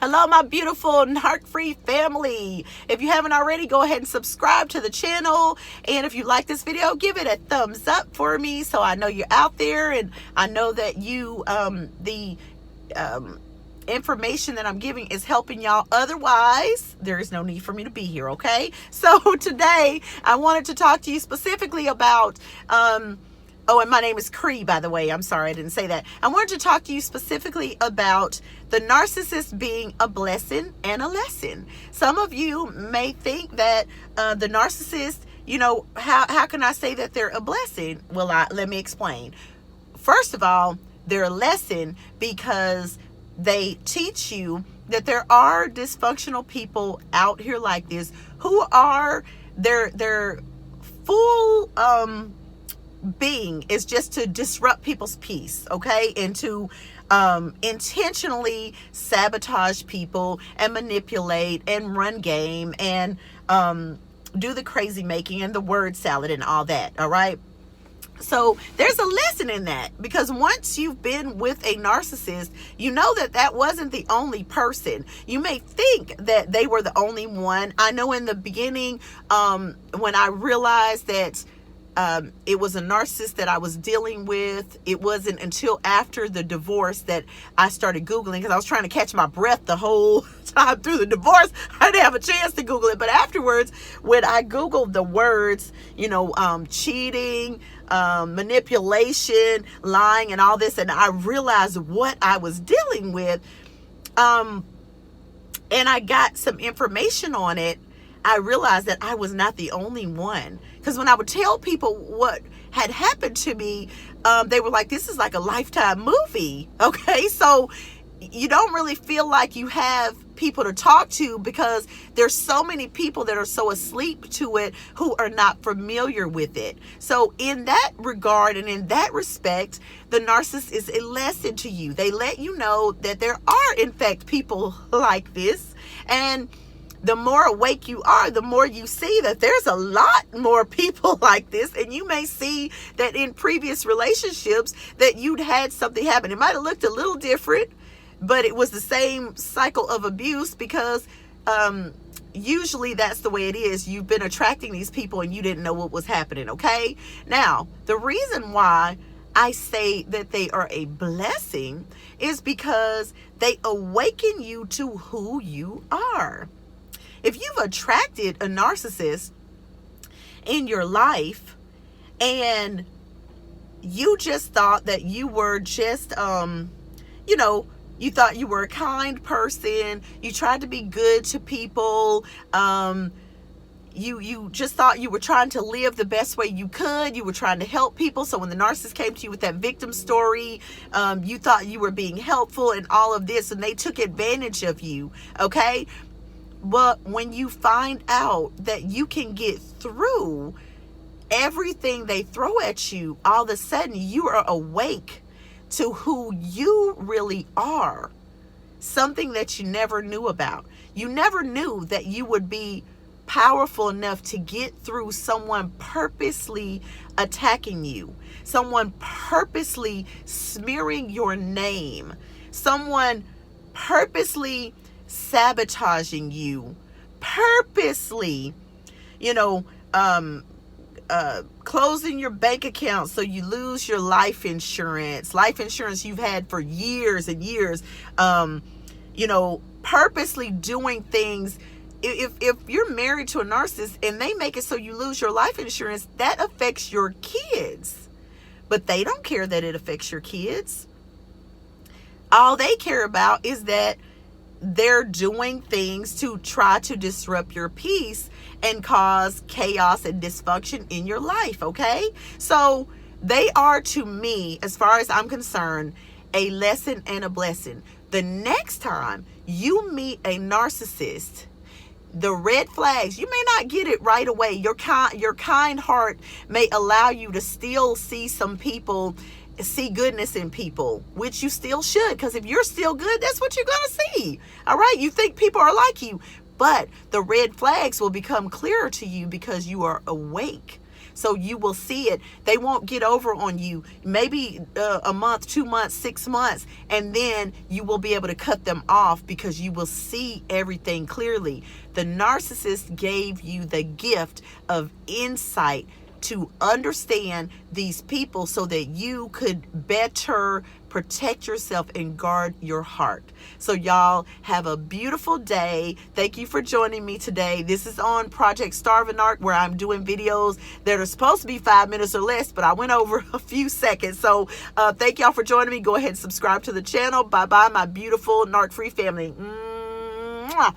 Hello, my beautiful narc-free family. If you haven't already, go ahead and subscribe to the channel. And if you like this video, give it a thumbs up for me so I know you're out there, and I know that you, information that I'm giving is helping y'all. Otherwise, there is no need for me to be here, okay? So today, I wanted to talk to you specifically about, oh, and my name is Cree, by the way. I'm sorry, I didn't say that. I wanted to talk to you specifically about the narcissist being a blessing and a lesson. Some of you may think that the narcissist, you know, how can I say that they're a blessing? Well, let me explain. First of all, they're a lesson because they teach you that there are dysfunctional people out here like this who are their full being is just to disrupt people's peace, okay, and to intentionally sabotage people and manipulate and run game and do the crazy making and the word salad and all that. All right. So there's a lesson in that, because once you've been with a narcissist, you know that that wasn't the only person. You may think that they were the only one. I know in the beginning, when I realized that it was a narcissist that I was dealing with, it wasn't until after the divorce that I started Googling, because I was trying to catch my breath the whole time through the divorce. I didn't have a chance to Google it. But afterwards, when I Googled the words, you know, cheating, manipulation, lying, and all this, and I realized what I was dealing with, and I got some information on it, I realized that I was not the only one. Because when I would tell people what had happened to me, they were like, this is like a Lifetime movie. Okay, so you don't really feel like you have people to talk to, because there's so many people that are so asleep to it who are not familiar with it. So in that regard and in that respect, the narcissist is a lesson to you. They let you know that there are, in fact, people like this. And the more awake you are, the more you see that there's a lot more people like this. And you may see that in previous relationships that you'd had something happen. It might have looked a little different, but it was the same cycle of abuse, because usually that's the way it is. You've been attracting these people and you didn't know what was happening, okay? Now, the reason why I say that they are a blessing is because they awaken you to who you are. If you've attracted a narcissist in your life and you just thought that you were just, you know, you thought you were a kind person, you tried to be good to people, you just thought you were trying to live the best way you could, you were trying to help people. So when the narcissist came to you with that victim story, you thought you were being helpful and all of this, and they took advantage of you, okay? But when you find out that you can get through everything they throw at you, all of a sudden you are awake to who you really are. Something that you never knew about. You never knew that you would be powerful enough to get through someone purposely attacking you, someone purposely smearing your name, someone purposely sabotaging you, purposely, you know, closing your bank account so you lose your life insurance you've had for years and years, you know, purposely doing things. If you're married to a narcissist and they make it so you lose your life insurance, that affects your kids, but they don't care that it affects your kids. All they care about is that they're doing things to try to disrupt your peace and cause chaos and dysfunction in your life, okay? So they are, to me, as far as I'm concerned, a lesson and a blessing. The next time you meet a narcissist, the red flags, you may not get it right away. Your kind heart may allow you to still see some people, see goodness in people, which you still should, because if you're still good, that's what you're going to see. All right. You think people are like you, but the red flags will become clearer to you because you are awake. so you will see it. They won't get over on you maybe a month, 2 months, 6 months, and then you will be able to cut them off because you will see everything clearly. The narcissist gave you the gift of insight to understand these people so that you could better protect yourself and guard your heart. So y'all have a beautiful day. Thank you for joining me today. This is on ProjectStarveANarc, where I'm doing videos that are supposed to be 5 minutes or less, but I went over a few seconds. So thank y'all for joining me. Go ahead and subscribe to the channel. Bye bye, my beautiful narc free family. Mwah.